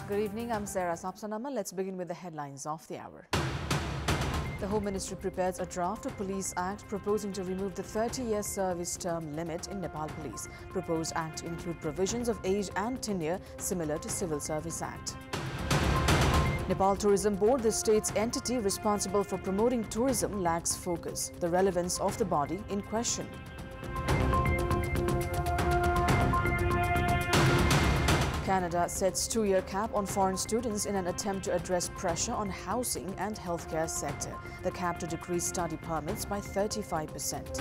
Good evening, I'm Sarah Sapsanama. Let's begin with the headlines of the hour. The Home Ministry prepares a draft of Police Act proposing to remove the 30-year service term limit in Nepal Police. Proposed act include provisions of age and tenure similar to Civil Service Act. Nepal Tourism Board, the state's entity responsible for promoting tourism, lacks focus. The relevance of the body in question. Canada sets 2-year cap on foreign students in an attempt to address pressure on housing and healthcare sector. The cap to decrease study permits by 35%.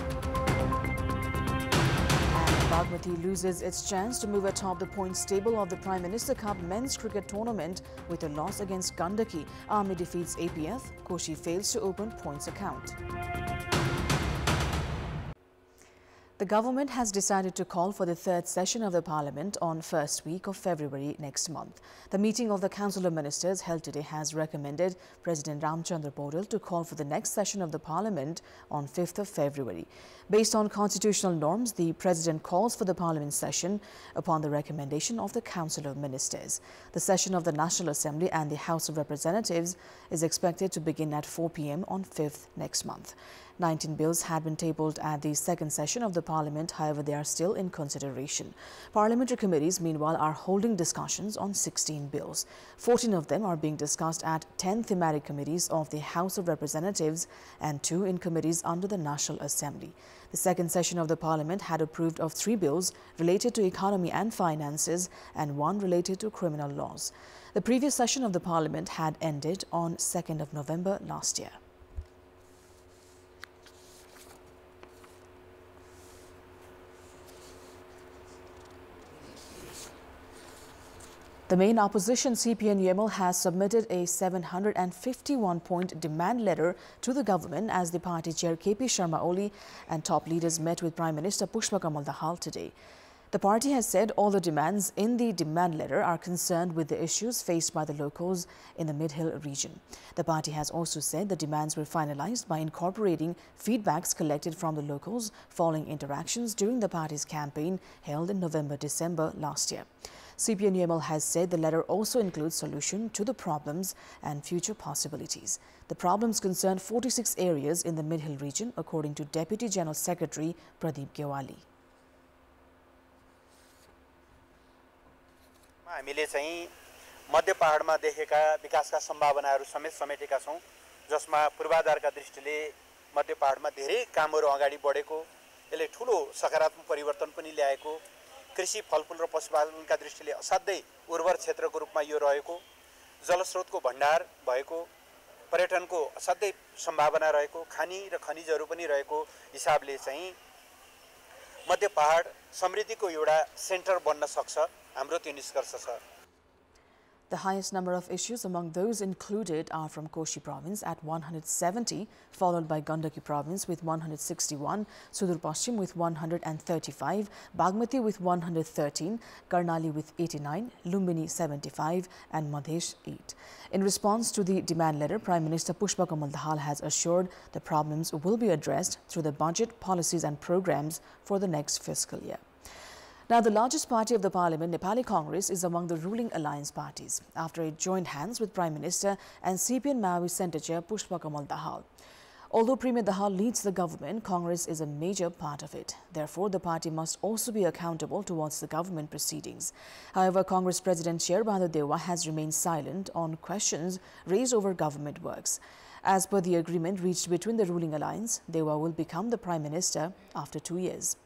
And Bagmati loses its chance to move atop the points table of the Prime Minister Cup men's cricket tournament with a loss against Gandaki. Army defeats APF. Koshi fails to open points account. The government has decided to call for the third session of the Parliament on first week of February next month. The meeting of the Council of Ministers held today has recommended President Ramchandra Paudel to call for the next session of the Parliament on 5th of February. Based on constitutional norms, the President calls for the Parliament session upon the recommendation of the Council of Ministers. The session of the National Assembly and the House of Representatives is expected to begin at 4 p.m. on 5th next month. 19 bills had been tabled at the second session of the Parliament, however, they are still in consideration. Parliamentary committees, meanwhile, are holding discussions on 16 bills. 14 of them are being discussed at 10 thematic committees of the House of Representatives and 2 in committees under the National Assembly. The second session of the Parliament had approved of 3 bills related to economy and finances and 1 related to criminal laws. The previous session of the Parliament had ended on 2nd of November last year. The main opposition, CPN-UML, has submitted a 751-point demand letter to the government as the party chair KP Sharma Oli and top leaders met with Prime Minister Pushpakamal Dahal today. The party has said all the demands in the demand letter are concerned with the issues faced by the locals in the Mid-Hill region. The party has also said the demands were finalized by incorporating feedbacks collected from the locals following interactions during the party's campaign held in November-December last year. CPN-UML has said the letter also includes solution to the problems and future possibilities. The problems concern 46 areas in the Mid-Hill region, according to Deputy General Secretary Pradeep Gewali. हामीले चाहिँ मध्य पहाडमा देखेका विकासका सम्भावनाहरू समेत समेटेका छौं, जसमा पूर्वाधारका दृष्टिले मध्य पहाडमा धेरै कामहरू अगाडि बढेको, यसले ठूलो सकारात्मक परिवर्तन पनि ल्याएको, कृषि फलफूल र पशुपालनका दृष्टिले असाध्यै उर्वर क्षेत्रको रूपमा यो रहेको, जलस्रोतको भण्डार भएको, पर्यटनको असाध्यै सम्भावना रहेको, खानी र खनिजहरू पनि रहेको हिसाबले चाहिँ मध्य पहाड समृद्धिको एउटा सेन्टर बन्न सक्छ, हाम्रो त्यो निष्कर्ष छ। The highest number of issues among those included are from Koshi province at 170, followed by Gandaki province with 161, Sudur Paschim with 135, Bagmati with 113, Karnali with 89, Lumbini 75 and Madhesh 8. In response to the demand letter, Prime Minister Pushpakamal Dahal has assured the problems will be addressed through the budget, policies and programs for the next fiscal year. Now, the largest party of the Parliament, Nepali Congress, is among the ruling alliance parties after it joined hands with Prime Minister and CPN Maoist Centre Chair Pushpakamal Dahal. Although Premier Dahal leads the government, Congress is a major part of it. Therefore, the party must also be accountable towards the government proceedings. However, Congress President Sher Bahadur Dewa has remained silent on questions raised over government works. As per the agreement reached between the ruling alliance, Dewa will become the Prime Minister after 2 years.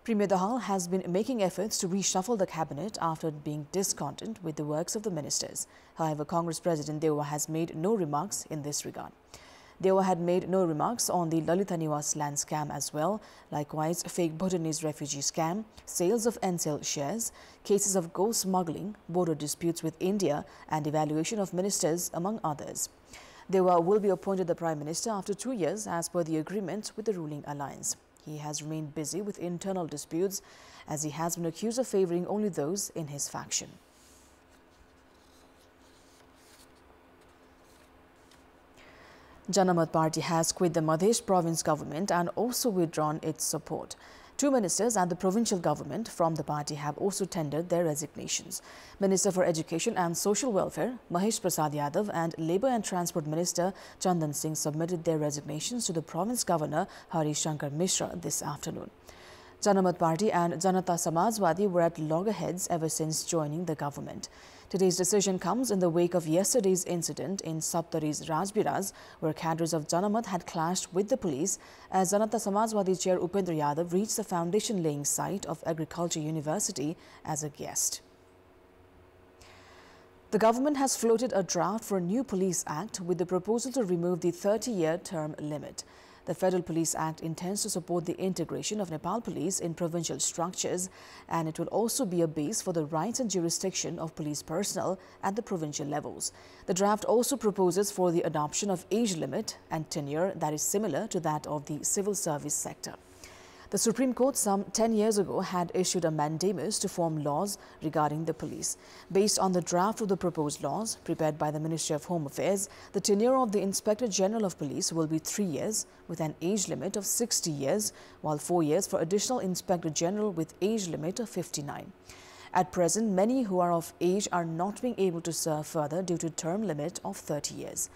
Premier Dahal has been making efforts to reshuffle the cabinet after being discontent with the works of the ministers. However, Congress President Dewa has made no remarks in this regard. Dewa had made no remarks on the Lalita Niwas land scam as well, likewise fake Bhutanese refugee scam, sales of NCL shares, cases of gold smuggling, border disputes with India and evaluation of ministers, among others. Dewa will be appointed the Prime Minister after 2 years as per the agreement with the ruling alliance. He has remained busy with internal disputes as he has been accused of favouring only those in his faction. Janamat Party has quit the Madhesh province government and also withdrawn its support. Two ministers and the provincial government from the party have also tendered their resignations. Minister for Education and Social Welfare, Mahesh Prasad Yadav, and Labour and Transport Minister Chandan Singh submitted their resignations to the province governor Hari Shankar Mishra this afternoon. Janamat Party and Janata Samajwadi were at loggerheads ever since joining the government. Today's decision comes in the wake of yesterday's incident in Saptari's Rajbiraz, where cadres of Janamat had clashed with the police as Janata Samajwadi chair Upendra Yadav reached the foundation-laying site of Agriculture University as a guest. The government has floated a draft for a new Police Act with the proposal to remove the 30-year term limit. The Federal Police Act intends to support the integration of Nepal Police in provincial structures, and it will also be a base for the rights and jurisdiction of police personnel at the provincial levels. The draft also proposes for the adoption of age limit and tenure that is similar to that of the civil service sector. The Supreme Court some 10 years ago had issued a mandamus to form laws regarding the police. Based on the draft of the proposed laws prepared by the Ministry of Home Affairs, the tenure of the Inspector General of Police will be 3 years with an age limit of 60 years, while 4 years for additional Inspector General with age limit of 59. At present, many who are of age are not being able to serve further due to term limit of 30 years.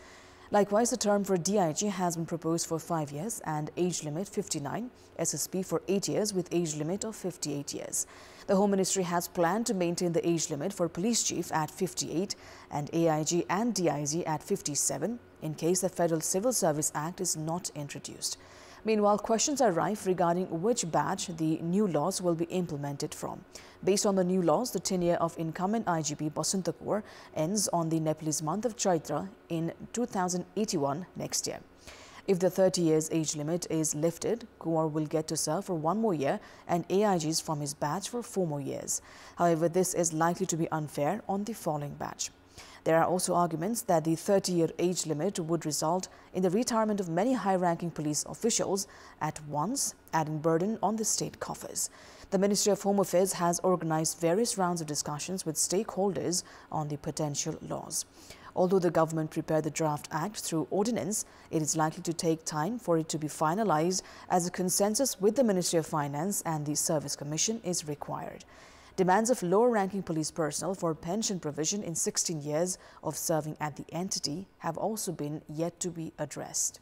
Likewise, the term for DIG has been proposed for 5 years and age limit 59, SSP for 8 years with age limit of 58 years. The Home Ministry has planned to maintain the age limit for Police Chief at 58 and AIG and DIG at 57 in case the Federal Civil Service Act is not introduced. Meanwhile, questions are rife regarding which batch the new laws will be implemented from. Based on the new laws, the tenure of incumbent IGP Basanta Kaur ends on the Nepalese month of Chaitra in 2081 next year. If the 30 years age limit is lifted, Kaur will get to serve for 1 more year and AIGs from his batch for 4 more years. However, this is likely to be unfair on the following batch. There are also arguments that the 30-year age limit would result in the retirement of many high-ranking police officials at once, adding burden on the state coffers. The Ministry of Home Affairs has organized various rounds of discussions with stakeholders on the potential laws. Although the government prepared the draft act through ordinance, it is likely to take time for it to be finalized as a consensus with the Ministry of Finance and the Service Commission is required. Demands of lower-ranking police personnel for pension provision in 16 years of serving at the entity have also been yet to be addressed.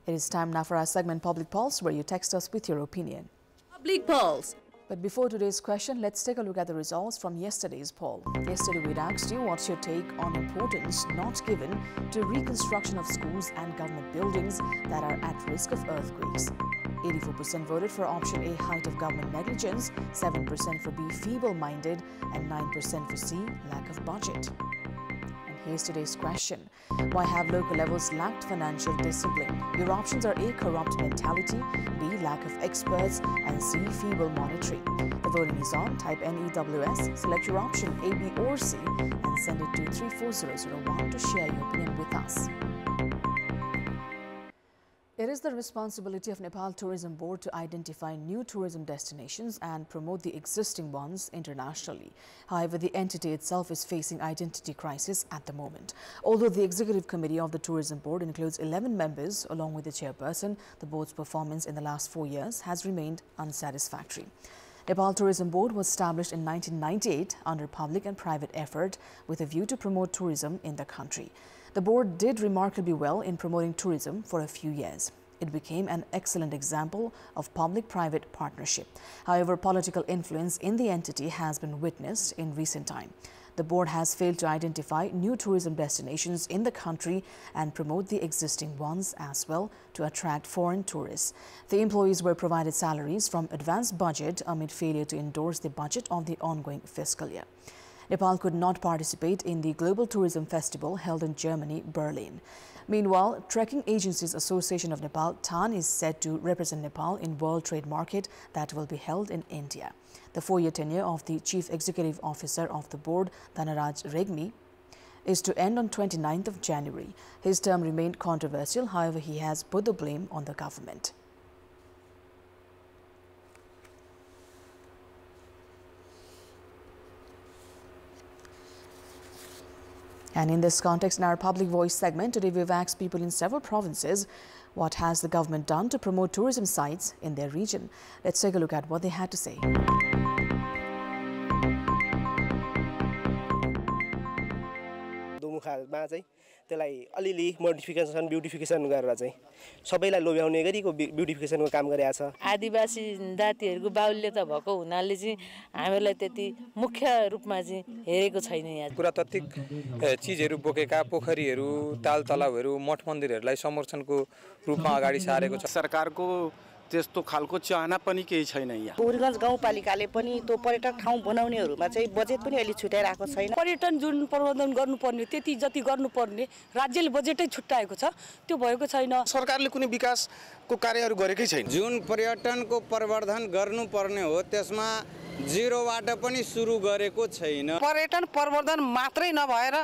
It is time now for our segment Public Pulse, where you text us with your opinion. Public Pulse. But before today's question, let's take a look at the results from yesterday's poll. Yesterday, we'd asked you what's your take on importance not given to reconstruction of schools and government buildings that are at risk of earthquakes. 84% voted for option A, height of government negligence, 7% for B, feeble-minded, and 9% for C, lack of budget. And here's today's question. Why have local levels lacked financial discipline? Your options are A, corrupt mentality, B, lack of experts, and C, feeble monitoring. The voting is on. Type NEWS, select your option A, B, or C, and send it to 34001 to share your opinion with us. It is the responsibility of Nepal Tourism Board to identify new tourism destinations and promote the existing ones internationally. However, the entity itself is facing identity crisis at the moment. Although the Executive Committee of the Tourism Board includes 11 members along with the chairperson, the board's performance in the last 4 years has remained unsatisfactory. Nepal Tourism Board was established in 1998 under public and private effort with a view to promote tourism in the country. The board did remarkably well in promoting tourism for a few years. It became an excellent example of public-private partnership. However, political influence in the entity has been witnessed in recent time. The board has failed to identify new tourism destinations in the country and promote the existing ones as well to attract foreign tourists. The employees were provided salaries from advanced budget amid failure to endorse the budget of the ongoing fiscal year. Nepal could not participate in the Global Tourism Festival held in Germany, Berlin. Meanwhile, Trekking Agencies Association of Nepal, TAN, is set to represent Nepal in World Trade Market that will be held in India. The 4-year tenure of the Chief Executive Officer of the board, Dhanaraj Regmi, is to end on 29th of January. His term remained controversial, however, he has put the blame on the government. And in this context, in our Public Voice segment, today we've asked people in several provinces What has the government done to promote tourism sites in their region? Let's take a look at what they had to say. त्यसलाई अलिअलि modification beautification गरेर चाहिँ सबैलाई लोभ्याउने गरीको ब्युटिफिकेसनको काम गरेको छ। आदिवासी जातिहरुको बाहुल्यता भएको हुनाले चाहिँ हामीलाई त्यति मुख्य रूपमा चाहिँ हेरेको छैन। यहाँ पुरातात्विक चीजहरु बोकेका पोखरीहरु ताल तलावहरु मठ मन्दिरहरुलाई संरक्षणको रूपमा अगाडि सारेको छ। सरकारको त्यस्तो खालको चाहना पनि केही छैन। यहाँ गोरीगञ्ज गाउँपालिकाले पनि त्यो पर्यटक ठाउँ बनाउनेहरुमा चाहिँ बजेट पनि अलि छुट्याइराखेको छैन। पर्यटन जुन प्रबन्धन गर्नुपर्ने त्यति जति गर्नुपर्ने राज्यले बजेटै छुट्याएको छ त्यो भएको छैन। सरकारले कुनै विकासको कार्यहरु गरेकै छैन। जुन पर्यटनको प्रवर्धन गर्नुपर्ने हो त्यसमा जिरोबाट पनि सुरु गरेको छैन। पर्यटन प्रवर्धन मात्रै नभएर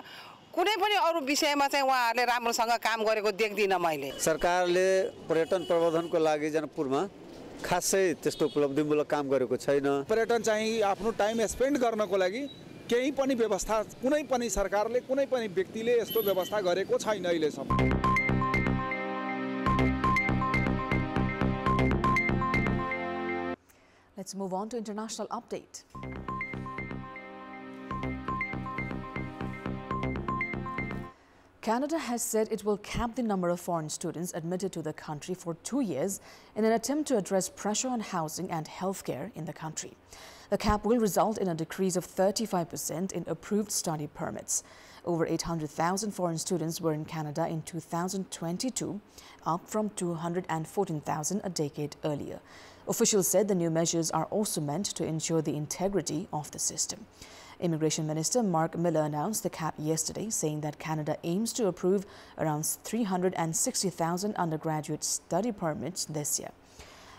कुनै पनि अरु विषयमा चाहिँ उहाँहरुले राम्रोसँग काम गरेको देख्दिन मैले। सरकारले पर्यटन प्रवर्धनको लागि जनकपुरमा खासै त्यस्तो उपलब्धिमूलक काम गरेको छैन। पर्यटन चाहिँ आफ्नो टाइम स्पेन्ड गर्नको लागि केही पनि व्यवस्था कुनै पनि सरकारले कुनै पनि व्यक्तिले यस्तो व्यवस्था गरेको छैन अहिलेसम्म। Let's move on to international update. Canada has said it will cap the number of foreign students admitted to the country for 2 years in an attempt to address pressure on housing and healthcare in the country. The cap will result in a decrease of 35% in approved study permits. Over 800,000 foreign students were in Canada in 2022, up from 214,000 a decade earlier. Officials said the new measures are also meant to ensure the integrity of the system. Immigration Minister Mark Miller announced the cap yesterday, saying that Canada aims to approve around 360,000 undergraduate study permits this year.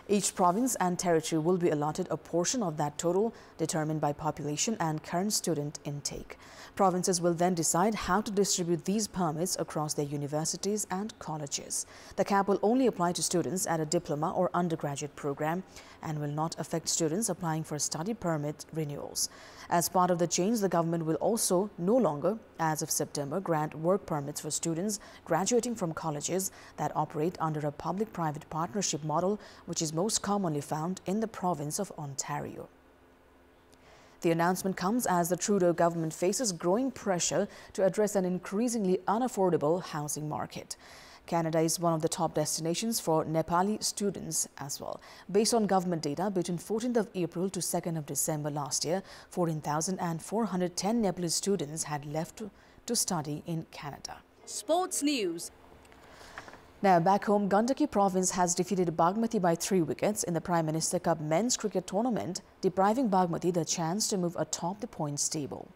Each province and territory will be allotted a portion of that total, determined by population and current student intake. Provinces will then decide how to distribute these permits across their universities and colleges. The cap will only apply to students at a diploma or undergraduate program and will not affect students applying for study permit renewals. As part of the change, the government will also no longer, as of September, grant work permits for students graduating from colleges that operate under a public-private partnership model, which is most commonly found in the province of Ontario. The announcement comes as the Trudeau government faces growing pressure to address an increasingly unaffordable housing market. Canada is one of the top destinations for Nepali students as well. Based on government data, between 14th of April to 2nd of December last year, 14,410 Nepalese students had left to study in Canada. Sports news. Now back home, Gandaki province has defeated Bagmati by 3 wickets in the Prime Minister Cup men's cricket tournament, depriving Bagmati the chance to move atop the points table.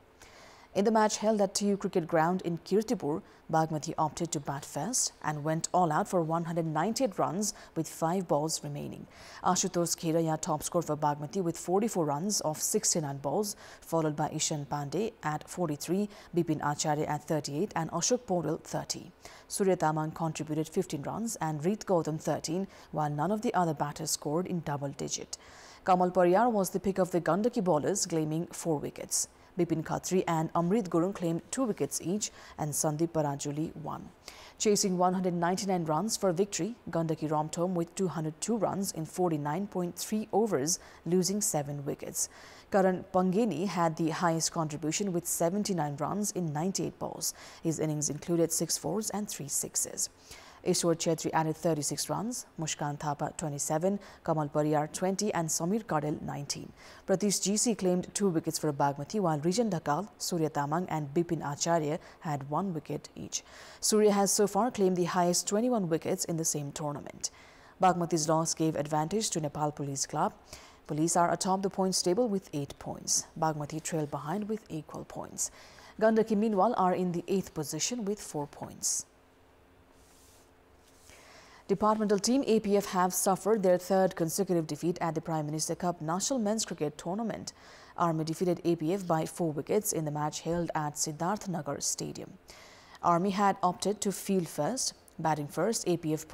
In the match held at TU Cricket Ground in Kantipur, Bagmati opted to bat first and went all out for 198 runs with 5 balls remaining. Ashutosh Khiraya top scored for Bagmati with 44 runs off 69 balls, followed by Ishan Pandey at 43, Bipin Acharya at 38 and Ashok Paudel 30. Surya Tamang contributed 15 runs and Reet Gautam 13, while none of the other batters scored in double digit. Kamal Pariyar was the pick of the Gandaki bowlers, claiming 4 wickets. Bipin Khatri and Amrit Gurung claimed 2 wickets each and Sandeep Parajuli 1. Chasing 199 runs for victory, Gandaki romped home with 202 runs in 49.3 overs, losing 7 wickets. Karan Pangeni had the highest contribution with 79 runs in 98 balls. His innings included 6 fours and 3 sixes. Ishwar Chetri added 36 runs, Mushkan Thapa 27, Kamal Pariyar 20 and Samir Kadel 19. Pratish GC claimed 2 wickets for Bagmati, while Rijan Dakal, Surya Tamang and Bipin Acharya had 1 wicket each. Surya has so far claimed the highest 21 wickets in the same tournament. Bagmati's loss gave advantage to Nepal Police Club. Police are atop the points table with 8 points. Bagmati trailed behind with equal points. Gandaki meanwhile are in the 8th position with 4 points. Departmental team APF have suffered their 3rd consecutive defeat at the Prime Minister Cup National Men's Cricket Tournament. Army defeated APF by 4 wickets in the match held at Siddharth Nagar Stadium. Army had opted to field first. Batting first, APF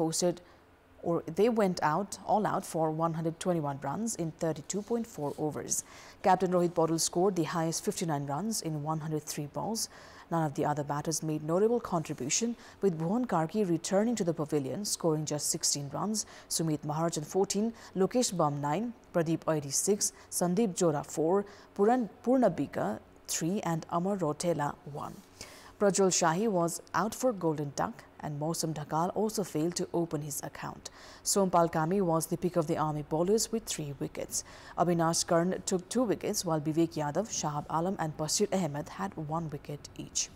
they went all out for 121 runs in 32.4 overs. Captain Rohit Paudel scored the highest 59 runs in 103 balls. None of the other batters made notable contribution, with Bhuvan Karki returning to the pavilion, scoring just 16 runs, Sumit Maharjan 14, Lokesh Bam 9, Pradeep 86, Sandeep Jora 4, Purnabika 3 and Amar Rotela 1. Prajwal Shahi was out for Golden Duck, and Mausam Dhakal also failed to open his account. Sompal Kami was the pick of the army bowlers with 3 wickets. Abhinash Karn took 2 wickets, while Vivek Yadav, Shahab Alam and Bashir Ahmed had 1 wicket each.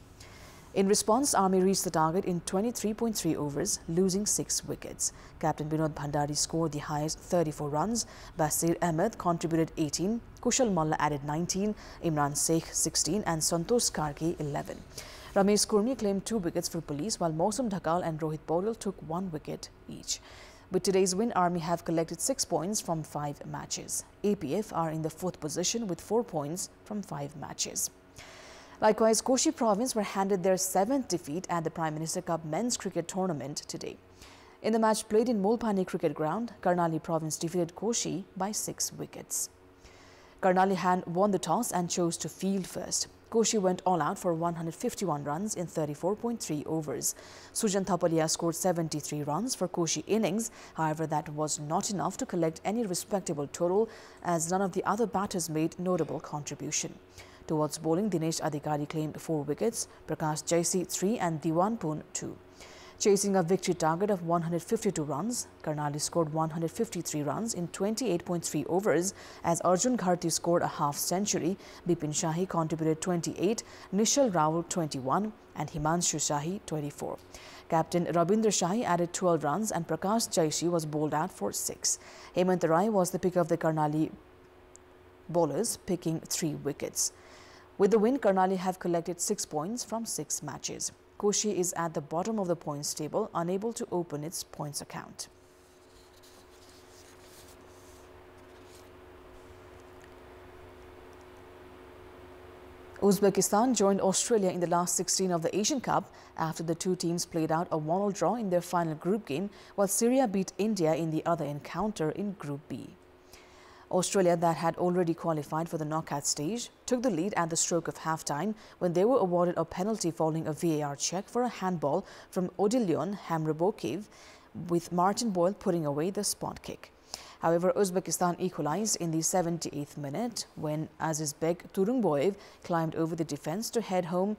In response, Army reached the target in 23.3 overs, losing 6 wickets. Captain Binod Bhandari scored the highest 34 runs. Basir Ahmed contributed 18, Kushal Malla added 19, Imran Sheikh 16 and Santosh Karki 11. Ramesh Kurmi claimed 2 wickets for Police, while Mausam Dhakal and Rohit Paudel took 1 wicket each. With today's win, Army have collected 6 points from 5 matches. APF are in the 4th position with 4 points from 5 matches. Likewise, Koshi Province were handed their 7th defeat at the Prime Minister Cup Men's Cricket Tournament today. In the match played in Mulpani Cricket Ground, Karnali Province defeated Koshi by 6 wickets. Karnali had won the toss and chose to field first. Koshi went all out for 151 runs in 34.3 overs. Sujan Thapalia scored 73 runs for Koshi innings. However, that was not enough to collect any respectable total, as none of the other batters made notable contribution. Towards bowling, Dinesh Adhikari claimed 4 wickets, Prakash Jaisi 3 and Diwan Poon 2. Chasing a victory target of 152 runs, Karnali scored 153 runs in 28.3 overs as Arjun Gharti scored a half-century, Bipin Shahi contributed 28, Nishal Rawal 21 and Himanshu Shahi 24. Captain Rabindra Shahi added 12 runs and Prakash Jaisi was bowled out for 6. Hemant Rai was the pick of the Karnali bowlers, picking 3 wickets. With the win, Karnali have collected 6 points from 6 matches. Koshi is at the bottom of the points table, unable to open its points account. Uzbekistan joined Australia in the last 16 of the Asian Cup after the 2 teams played out a 1-1 draw in their final group game, while Syria beat India in the other encounter in Group B. Australia, that had already qualified for the knockout stage, took the lead at the stroke of half-time when they were awarded a penalty following a VAR check for a handball from Odilyon Hamrabokiv, with Martin Boyle putting away the spot kick. However, Uzbekistan equalized in the 78th minute when Azizbek Turungboyev climbed over the defense to head home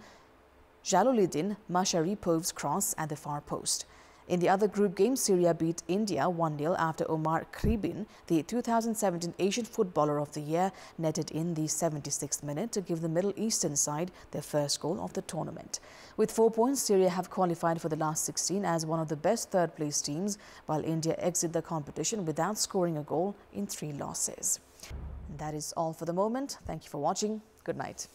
Jaloluddin Masharipov's cross at the far post. In the other group game, Syria beat India 1-0 after Omar Kribin, the 2017 Asian Footballer of the Year, netted in the 76th minute to give the Middle Eastern side their first goal of the tournament. With 4 points, Syria have qualified for the last 16 as one of the best third-place teams, while India exit the competition without scoring a goal in 3 losses. And that is all for the moment. Thank you for watching. Good night.